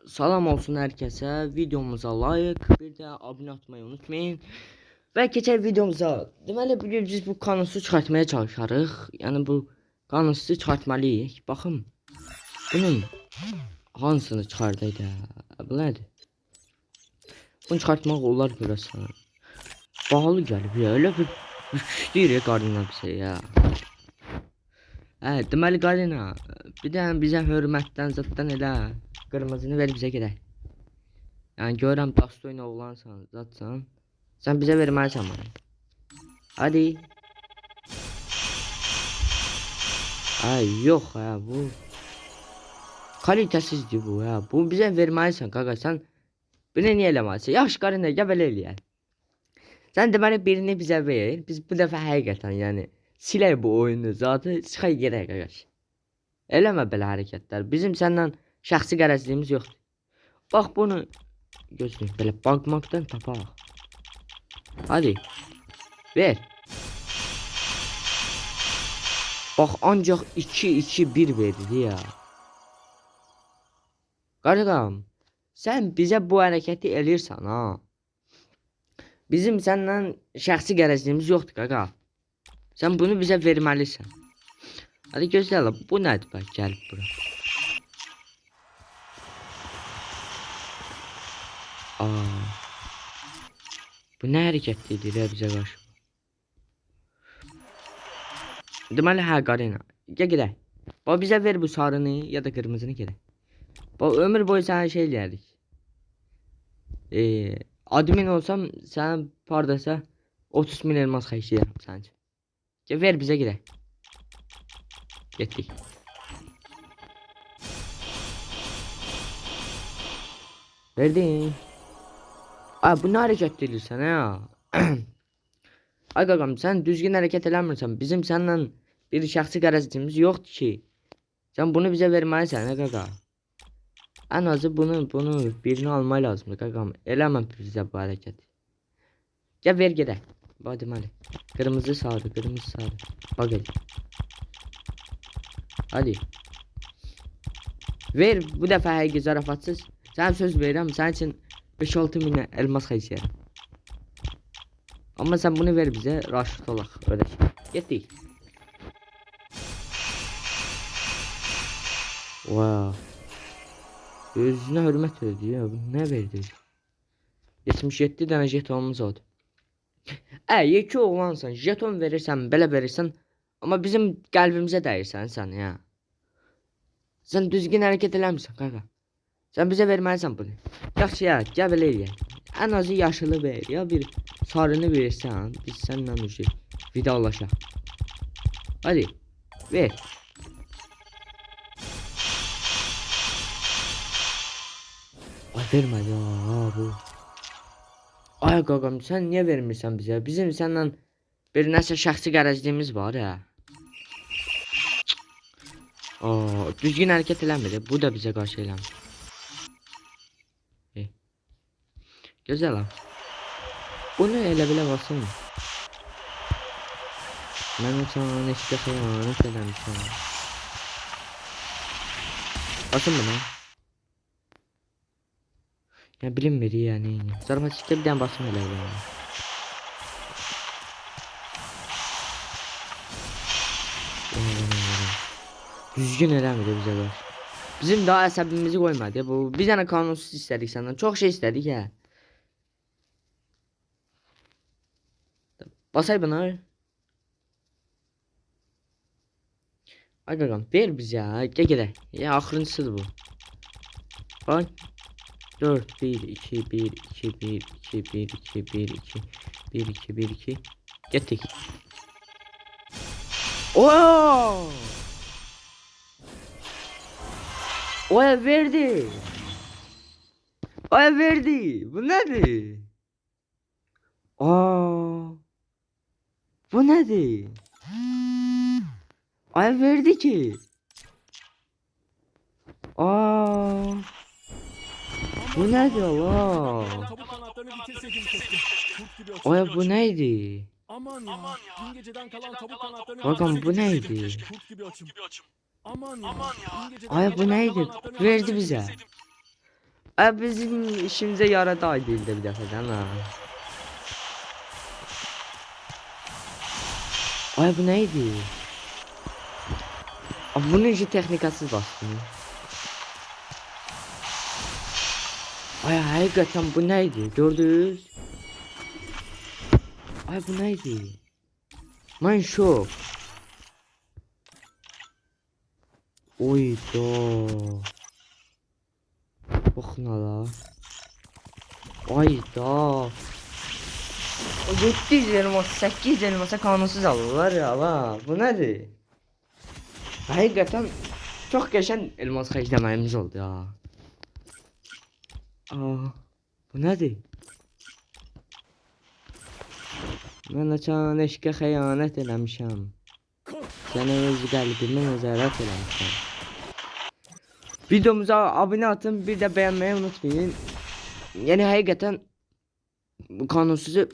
Salam olsun herkese. Videomuza like, bir de abone olmayı unutmayın. Ve geçen videomuza deməli bugün biz bu kanusu çıxartmaya çalışarıq. Yəni bu kanusu çıxartmalıyıq. Baxın. Bunun hansını çıxardaydı? Bu nədir? Bunu çıxartmaq olar görəsən. Pahalı gəlib ya. Elə bir güclü ya Qarina bizə ya. Deməli Qarina, bir də bizə hörmətdən zətdən elə qırmızını ver bizə gedək. Yani görürəm Dastoyla oğlansan, zatsan. Sen bize vermelisən bana. Hadi. Ay yok ya bu. Kalitəsizdir bu ya. Bu bize vermelisən qaqa sen. Bunu niyə eləməlisən? Yaxşı qarınlar gəl belə eləyək. Sen deməli birini bizə ver. Biz bu dəfə həqiqətən yəni silək bu oyunu zaten çıxay gedək qardaş. Eləmə belə hərəkətlər. Bizim səndən şəxsi qərəzliyimiz yoxdur. Bax bunu gözlük belə bankmakdan tapaq. Hadi. Ver. Bak ancak 2-2-1 verdi ya. Qardaşım, sen bize bu hərəkəti eləyirsən ha. Bizim səndən şəxsi qərəzliyimiz yoxdur qaqa. Sen bunu bize verməlisən. Hadi gözlə, bu nədir bak gəlib bura. Bu nə hərəkət edir ya bizə qarşı? Deməli hə Qarina, gəl gedək. Bax bizə ver bu sarını ya da qırmızını gedək. Bax ömür boyu sənə şey eləyərik. Admin olsam sən pardasa 30 min elmas xəyiş edirəm səncə. Gəl ver bizə gedək. Getdik. Verdin. Ay bu nə hərəkət edirsən ya? Ay qaqam sən düzgün hərəkət eləmirsən. Bizim səndən bir şəxsi qərəzliyimiz yoxdur ki. Sən bunu bizə verməlisən ha qaqa. En azı bunu birini almaq lazımdır qaqam. Eləmə bizə bu hərəkəti. Gəl ver gedək. Bax deməli. Qırmızı sarı, qırmızı sarı. Bax elə. Hadi. Ver bu dəfə həqiqi zarafatsız. Sən söz verirəm sənin üçün 5-6 min elmas xəyiş edirəm. Ama sen bunu ver bize, raşit olaq, ödək. Getdik. Wow. Özünə hörmət ödü ya, bu nə verdi? 77 dənə jetonumuz oldu. Yeki oğlansan, jeton verirsən, belə verirsən. Amma bizim qəlbimizə dəyirsən sən ya. Sən düzgün hərəkət eləmirsən qaqa. Sən bizə verməlisən bunu. Yaxşı ya, gəl belə eləyək. En azı yaşılı ver ya bir sarını verirsen biz senden bir şey vidalaşaq. Hadi ver. Ay vermə ya bu. Ay qaqam sen niye vermirsən bizə? Bizim senden bir nəsə şəxsi qərəzliyimiz var ya. Düzgün hərəkət eləmir. Bu da bizə qarşı eləmir. Güzel ha. Bunu elə belə basın. Mən sana neçə xəyanət eləmişəm. Basın bunu. Ya bilinmir yani. Zarmatikdə bir dənə basın elə elə. Düzgün eləmir bizə qarşı. Bizim daha əsəbimizi qoymadı. Bu bir dənə kanunsuz istədik səndən. Çox şey istədik ya. Basay bana. Ay qaqam ver biz ya. Gəl gedək. Ya axırıncısıdır bu. Bak. 4 1 2 1 2 1 2 1 2 1 2 1 2 1 2 getdik. Oo! Oya verdi. Oya verdi. Bu nedir? Bu nedir? Ay verdi ki. Bu nedir Allah? Ay bu neydi? Aman ya. Dün geceden kalan tavuk kanatlarını Bakın bu neydi? kurt gibi açım. Aman ya. Ay bu neydi? Verdi bize. Bizim işimize yaradı ay değildi bir dəfədən ha. Ay bu neydi? Abi bunun işi texnikasız bastım. Ay hakikaten bu neydi? Gördünüz? Ay bu neydi? Ben şok. Oyda. Bakın hala. Ayda. 700 elmas 800 elmasa kanunsuz alırlar ya la. Bu nedir? Hakikaten çok geçen elmas xərcləməyimiz oldu ya. Aa, bu nedir? Mən açan eşqə xəyanət eləmişəm. Sənə öz qəlbimi nəzarət eləmişəm. Videomuza abone atın, bir de beğenmeyi unutmayın. Yani hakikaten bu kanunsuzu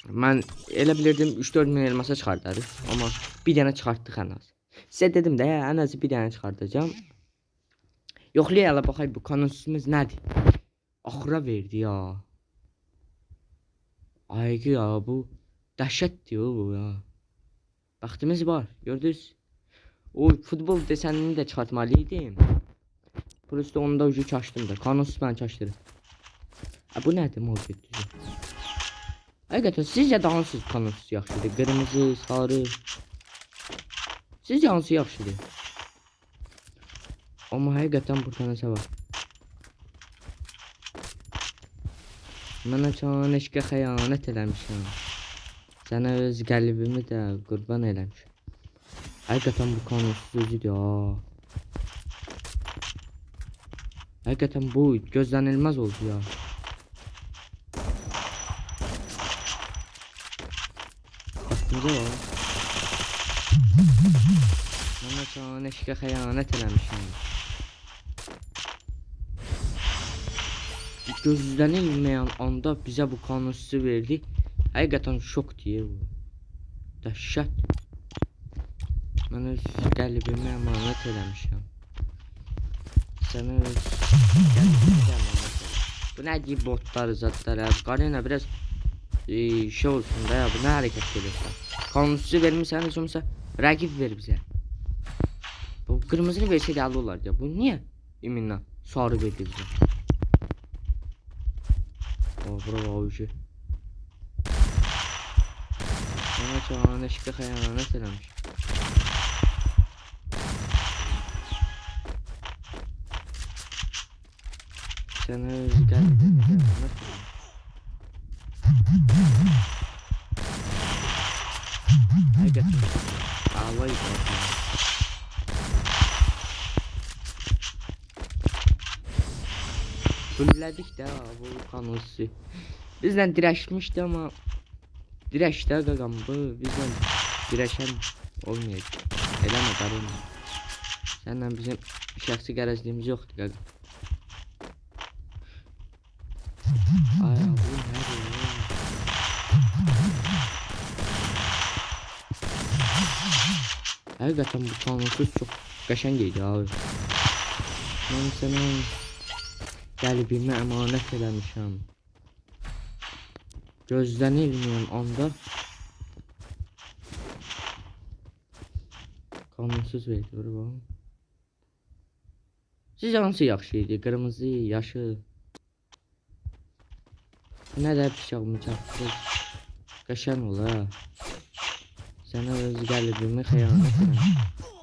ben elə bilirdim 3-4 min elmasa çıxardarız. Ama bir dənə çıxartdıq ən az. Sizə dedim də ən az bir dənə çıxardacağım. Yoxlayalım baxay bu kanunsuzumuz nədir? Axıra verdi ya. Ayqı ya bu dəhşətdir bu ya. Vaxtımız var, gördünüz. O futbol desenini de çıkartmalıydım. Prosto onu da ucu çaşdım da. Kanunsuz ben çaştırdım. Bu nədir muhabbet düzü? Həqiqətən sizcə daha hansı kanunsuz yaxşıdır? Qırmızı, sarı. Sizcə hansı yaxşıdır? Amma həqiqətən burada nəsə var. Mən açan eşqə xəyanət eləmişəm. Sənə öz qəlbimi də qurban eləmişəm. Hakikaten bu kanunsuz özüdür ya. Hakikaten bu gözlenilmez oldu ya. Baktığımıza bak. Bana çağın eşkə xəyanət eləmişim. Gözlənilməyən anda bize bu kanunsuzu verdi. Hakikaten şok diye bu. Dəhşət. Mən öz qəlbimi əmanət eləmişəm. Sənə öz qəlbimi əmanət eləmişəm. Bu nə deyib botlar, zatlar ya. Qarina biraz şey olsun da ya. Bu nə hərəkət edirsən? Kanunsuzu vermişsən, heç olmasa rəqib ver bizə. Bu qırmızını versəydi əli olardı ya. Bu niyə iminlə sarı verdi bizə? Bravo avcı. Mənə çağın eşqə xəyanət eləmişəm. Sənə öz qəlbimi əmanət eləmişəm. Həqiqətən ağlay qaldım. Fullədik də bu kanusu. Bizlə dirəşmişdi amma dirəşdə qaqam bu bizlə dirəşən olmayacaq. Eləmə qarın. Səndən bizim şəxsi qərəzliyimiz yoxdur qaqam. Ay bu nədir? Həqiqətən bu kanunsuz çox qəşəng idi abi. Mən sənə qəlbimi əmanət eləmişəm. Gözlənilməyən anda kanunsuz verdi bura. Siz hansı yaxşı idi? Qırmızı, yaşıl. Nə də bıçağımı çatdırır. Qəşəng ola. Sənə öz qəlbimi xəyanət eləmişəm.